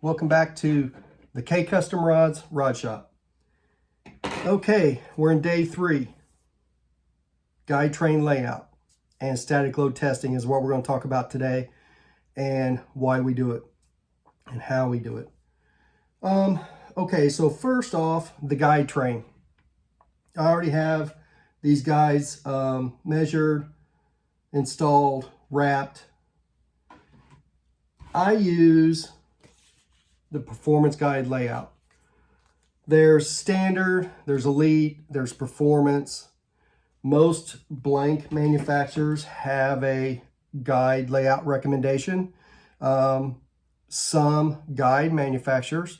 Welcome back to the K Custom Rods Rod Shop. Okay, we're in day 3. Guide train layout and static load testing is what we're going to talk about today, and why we do it and how we do it. Okay, so first off, the guide train. I already have these guides measured, installed, wrapped. I use the Performance Guide layout. There's standard, there's elite, there's performance. Most blank manufacturers have a guide layout recommendation. Some guide manufacturers,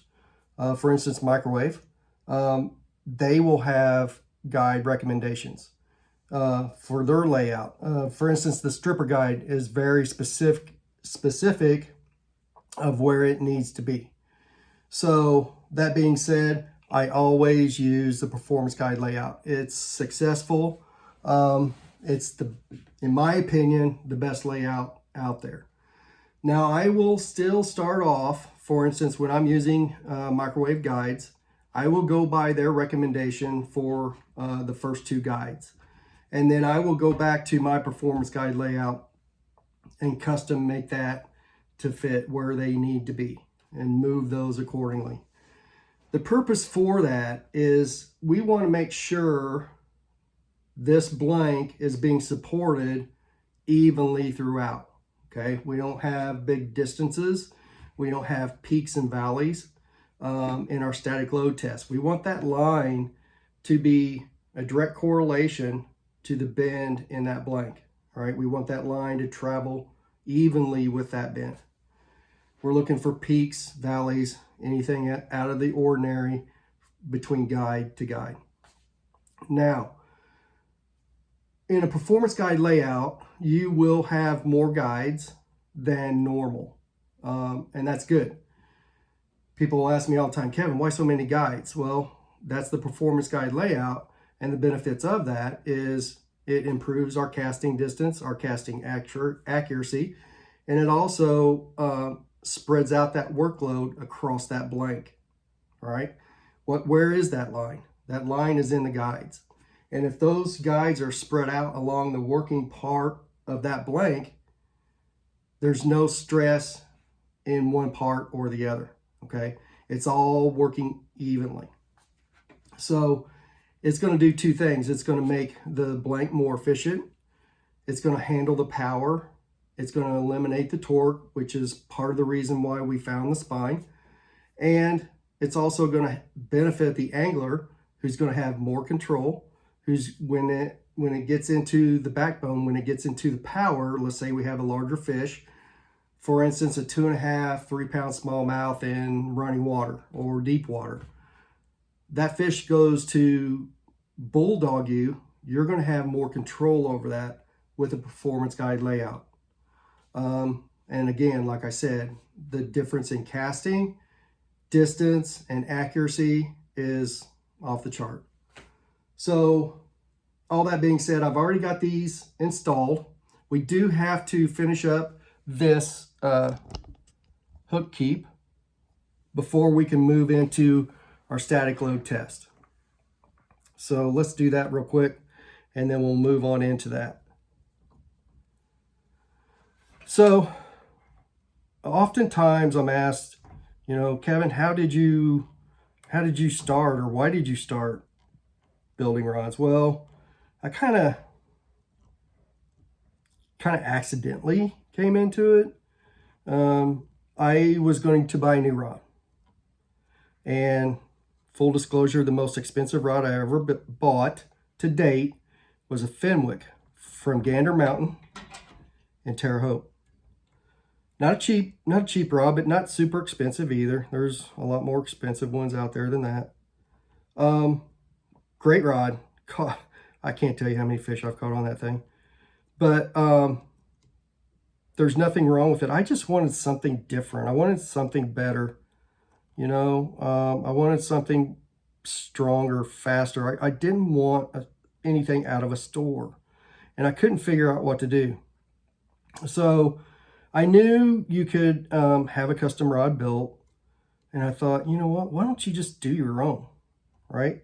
for instance microwave, they will have guide recommendations for their layout. For instance, the stripper guide is very specific of where it needs to be. So that being said, I always use the Performance Guide layout. It's successful. It's in my opinion, the best layout out there. Now I will still start off, for instance, when I'm using microwave guides, I will go by their recommendation for the first 2 guides. And then I will go back to my Performance Guide layout and custom make that to fit where they need to be and move those accordingly. The purpose for that is we want to make sure this blank is being supported evenly throughout. Okay, we don't have big distances, we don't have peaks and valleys in our static load test. We want that line to be a direct correlation to the bend in that blank. All right, we want that line to travel evenly with that bend. We're looking for peaks, valleys, anything out of the ordinary between guide to guide. Now, in a Performance Guide layout, you will have more guides than normal, and that's good. People will ask me all the time, Kevin, why so many guides? Well, that's the Performance Guide layout, and the benefits of that is it improves our casting distance, our casting accuracy, and it also spreads out that workload across that blank. All right, where is that line? That line is in the guides. And if those guides are spread out along the working part of that blank, there's no stress in one part or the other. Okay, it's all working evenly. So it's going to do 2 things. It's going to make the blank more efficient. It's going to handle the power. It's going to eliminate the torque, which is part of the reason why we found the spine. And it's also going to benefit the angler, who's going to have more control, who's when it gets into the backbone, when it gets into the power, let's say we have a larger fish, for instance, a 2.5, 3-pound smallmouth in running water or deep water. That fish goes to bulldog you, you're going to have more control over that with a Performance Guide layout. And again, like I said, the difference in casting, distance, and accuracy is off the chart. So all that being said, I've already got these installed. We do have to finish up this hook keep before we can move into our static load test. So let's do that real quick, and then we'll move on into that. So oftentimes I'm asked, Kevin, how did you start, or why did you start building rods? Well, I kind of accidentally came into it. I was going to buy a new rod, and full disclosure, the most expensive rod I ever bought to date was a Fenwick from Gander Mountain in Terre Haute. Not a cheap rod, but not super expensive either. There's a lot more expensive ones out there than that. Great rod. I can't tell you how many fish I've caught on that thing. But there's nothing wrong with it. I just wanted something different. I wanted something better. I wanted something stronger, faster. I didn't want anything out of a store. And I couldn't figure out what to do. So I knew you could have a custom rod built And I thought, you know what? Why don't you just do your own, right?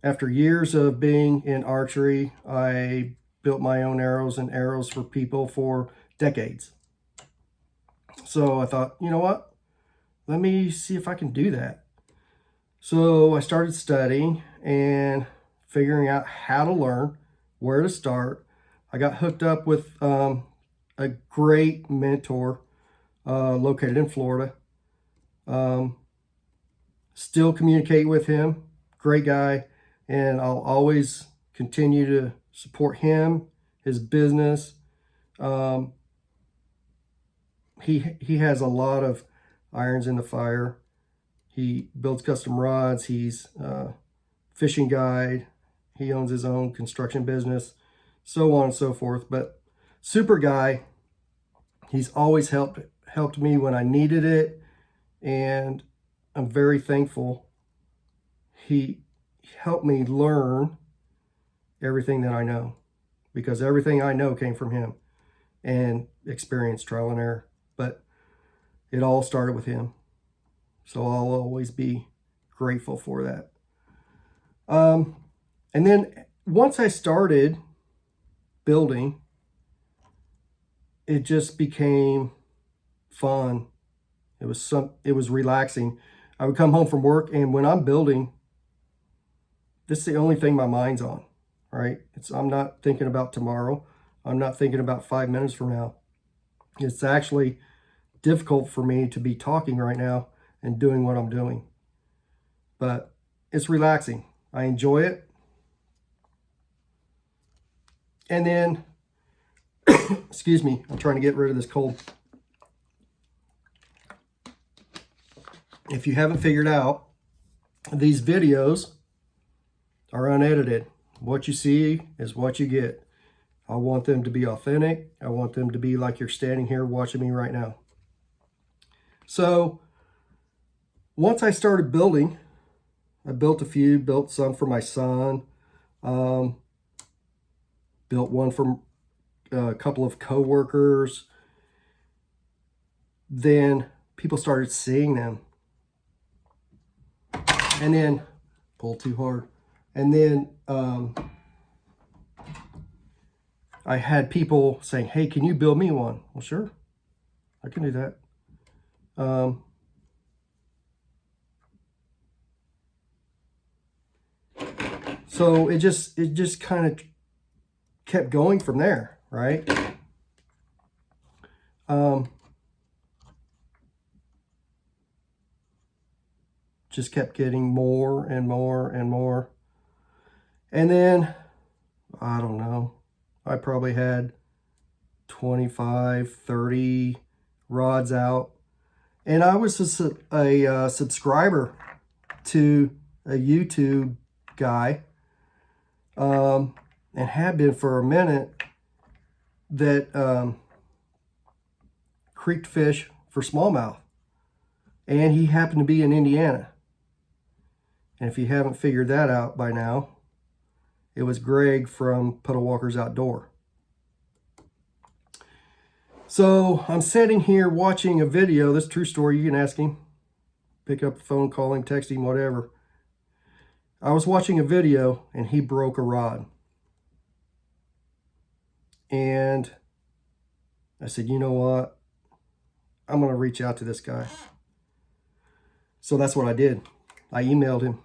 After years of being in archery, I built my own arrows and arrows for people for decades. So I thought, you know what? Let me see if I can do that. So I started studying and figuring out how to learn, where to start. I got hooked up with a great mentor located in Florida. Still communicate with him, great guy, and I'll always continue to support him, his business. He has a lot of irons in the fire. He builds custom rods. He's a fishing guide. He owns his own construction business, so on and so forth. But super guy. He's always helped me when I needed it, and I'm very thankful. He helped me learn everything that I know, because everything I know came from him and experience, trial and error. But it all started with him. So I'll always be grateful for that. And then once I started building, it just became fun. It was relaxing. I would come home from work, and when I'm building, this is the only thing my mind's on, right? I'm not thinking about tomorrow. I'm not thinking about 5 minutes from now. It's actually difficult for me to be talking right now and doing what I'm doing. But it's relaxing. I enjoy it. And then, excuse me, I'm trying to get rid of this cold. If you haven't figured out, these videos are unedited. What you see is what you get. I want them to be authentic. I want them to be like you're standing here watching me right now. So once I started building, I built a few, built some for my son, built one for a couple of coworkers. Then people started seeing them. And then, pull too hard. And then I had people saying, hey, can you build me one? Well, sure, I can do that. So it just kind of kept going from there, right? Just kept getting more and more and more. And then, I don't know, I probably had 25, 30 rods out. And I was a subscriber to a YouTube guy, and had been for a minute, that creeked fish for smallmouth. And he happened to be in Indiana. And if you haven't figured that out by now, it was Greg from Puddle Walkers Outdoor. So I'm sitting here watching a video. This is a true story. You can ask him. Pick up the phone, call him, text him, whatever. I was watching a video and he broke a rod. And I said, you know what? I'm going to reach out to this guy. So that's what I did. I emailed him.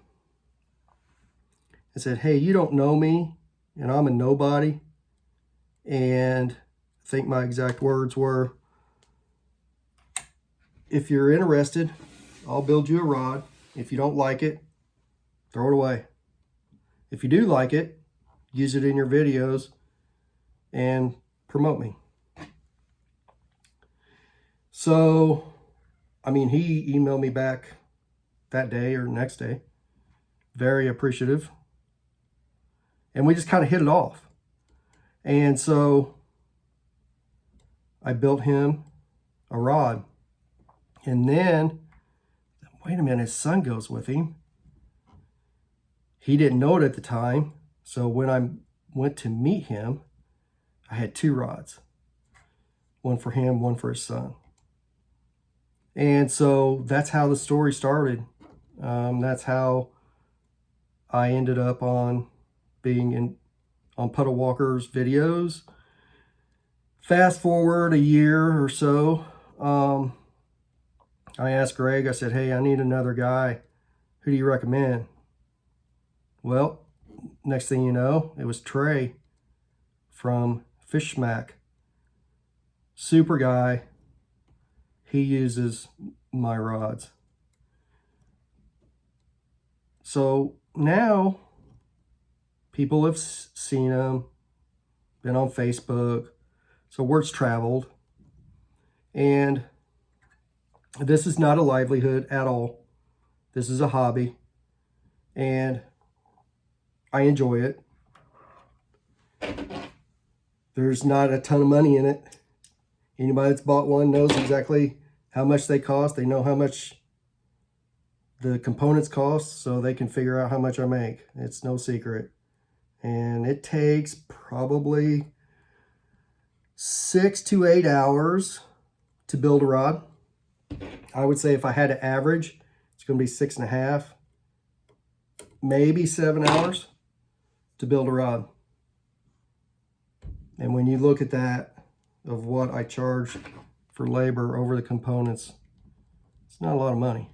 I said, hey, you don't know me, and I'm a nobody. And I think my exact words were, if you're interested, I'll build you a rod. If you don't like it, throw it away. If you do like it, use it in your videos and promote me. So, I mean, he emailed me back that day or next day. Very appreciative. And we just kind of hit it off. And so I built him a rod. And then, wait a minute, his son goes with him. He didn't know it at the time. So when I went to meet him, I had 2 rods. One for him, one for his son. And so that's how the story started. That's how I ended up on being on Puddle Walker's videos. Fast forward a year or so, I asked Greg, I said, hey, I need another guy. Who do you recommend? Well, next thing you know, it was Trey from Fish Smack. Super guy. He uses my rods. So now people have seen him, been on Facebook, so word's traveled. And this is not a livelihood at all. This is a hobby, and I enjoy it. There's not a ton of money in it. Anybody that's bought one knows exactly how much they cost. They know how much the components cost, so they can figure out how much I make. It's no secret. And it takes probably 6 to 8 hours to build a rod. I would say if I had to average, it's going to be 6.5, maybe 7 hours to build a rod. And when you look at that, of what I charge for labor over the components, it's not a lot of money.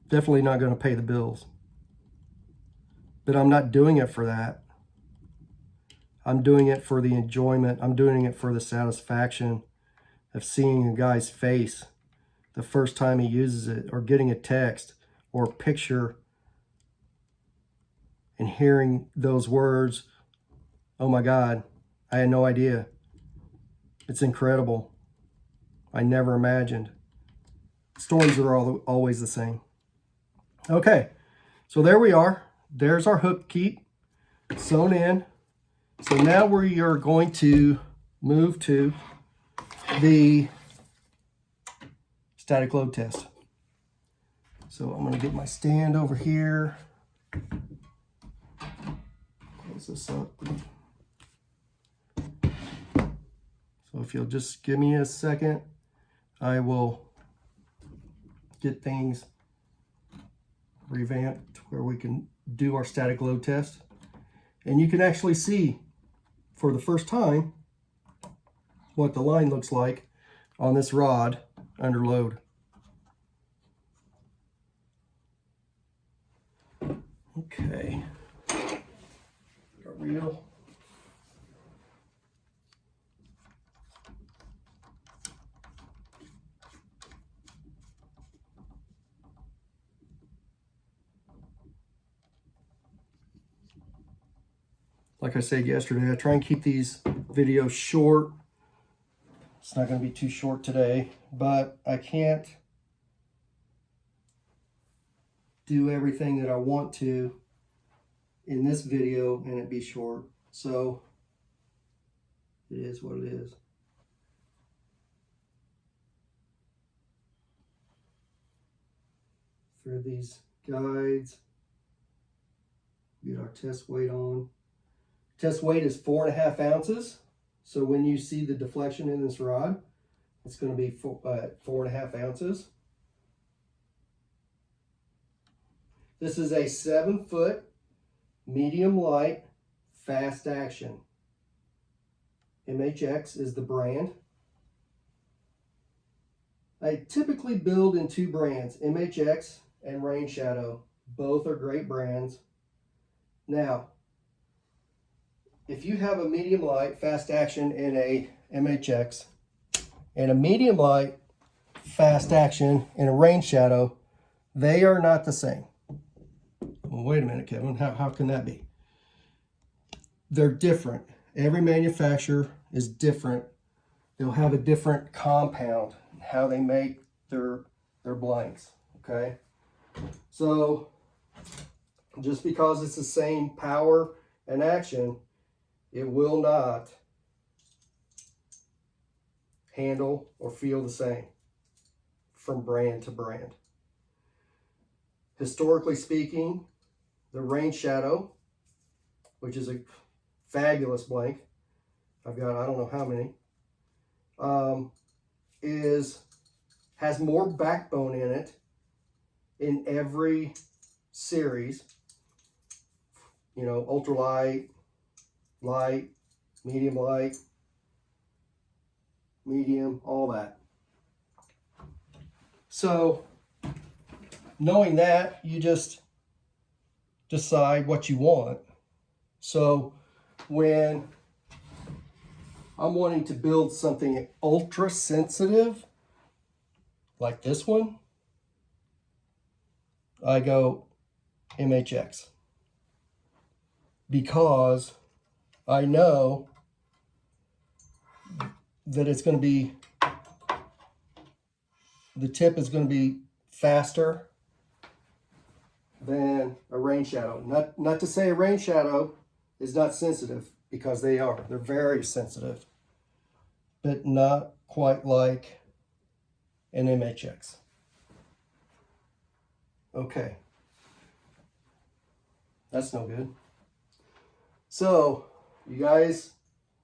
Definitely not going to pay the bills. But I'm not doing it for that. I'm doing it for the enjoyment. I'm doing it for the satisfaction of seeing a guy's face the first time he uses it, or getting a text or a picture and hearing those words, oh my God, I had no idea. It's incredible. I never imagined. Stories are always the same. Okay, so there we are. There's our hook keep sewn in. So now we are going to move to the static load test. So I'm going to get my stand over here. Close this up. So if you'll just give me a second, I will get things revamped where we can do our static load test. And you can actually see for the first time what the line looks like on this rod under load. Okay. Our reel. Like I said yesterday, I try and keep these videos short. It's not going to be too short today, but I can't do everything that I want to in this video and it be short. So it is what it is. Through these guides, get our test weight on. Test weight is 4.5 ounces. So when you see the deflection in this rod, it's going to be 4.5 ounces. This is a 7-foot medium light fast action. MHX is the brand. I typically build in 2 brands, MHX and Rain Shadow. Both are great brands. Now, if you have a medium light fast action in a MHX and a medium light fast action in a Rain Shadow, they are not the same. Well, wait a minute, Kevin, how can that be? They're different. Every manufacturer is different. They'll have a different compound, how they make their blanks, okay? So just because it's the same power and action, it will not handle or feel the same from brand to brand. Historically speaking, the Rain Shadow, which is a fabulous blank, I've got I don't know how many, has more backbone in it in every series. You know, ultralight, light, medium, all that. So knowing that, you just decide what you want. So when I'm wanting to build something ultra sensitive like this one, I go MHX, because I know that it's going to be, the tip is going to be faster than a rain shadow. Not to say a rain shadow is not sensitive, because they are. They're very sensitive, but not quite like an MHX. Okay. That's no good. So, you guys,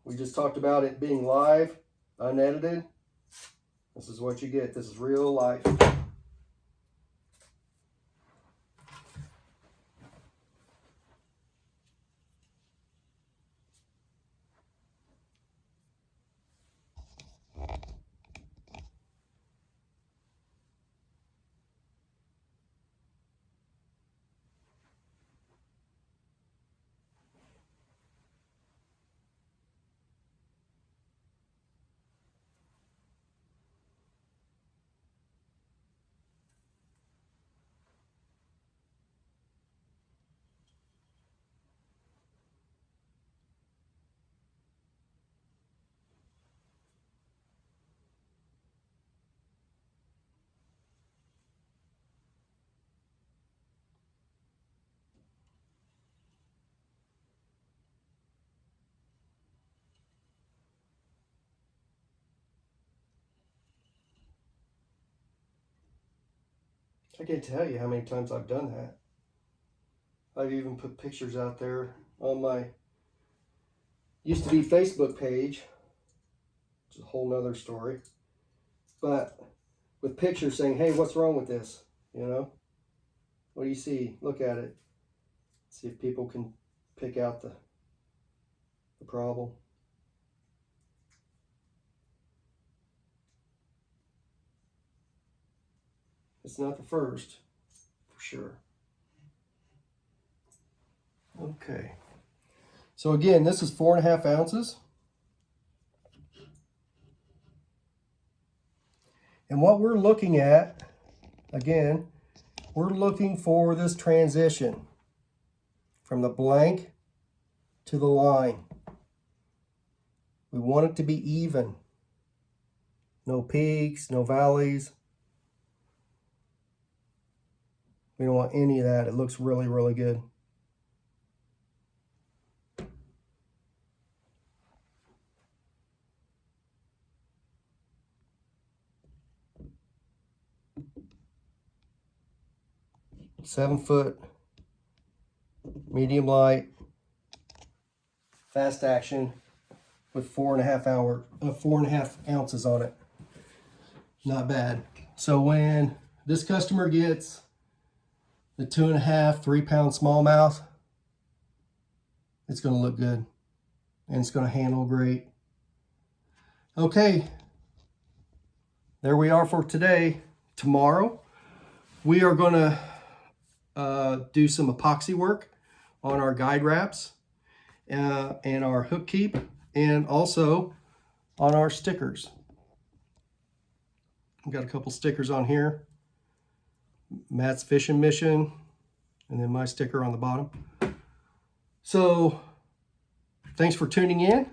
we just talked about it being live, unedited. This is what you get. This is real life. I can't tell you how many times I've done that. I've even put pictures out there on my used to be Facebook page, which is a whole nother story, but with pictures saying, hey, what's wrong with this? You know, what do you see? Look at it. See if people can pick out the problem. It's not the first, for sure. Okay. So again, this is 4.5 ounces. And what we're looking at, again, we're looking for this transition from the blank to the line. We want it to be even. No peaks, no valleys. We don't want any of that. It looks really, really good. "7-foot, medium light, fast action with 4.5 ounces on it. Not bad. So when this customer gets the 2.5, 3 pound smallmouth, it's going to look good and it's going to handle great. Okay, there we are for today. Tomorrow we are going to do some epoxy work on our guide wraps and our hook keep, and also on our stickers. I've got a couple stickers on here. Matt's Fishing Mission, and then my sticker on the bottom. So thanks for tuning in.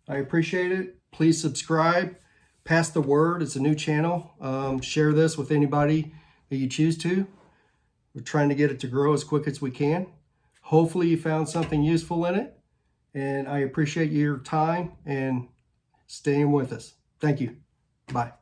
I appreciate it. Please subscribe, pass the word. It's a new channel. Share this with anybody that you choose to. We're trying to get it to grow as quick as we can. Hopefully you found something useful in it, and I appreciate your time and staying with us. Thank you. Bye.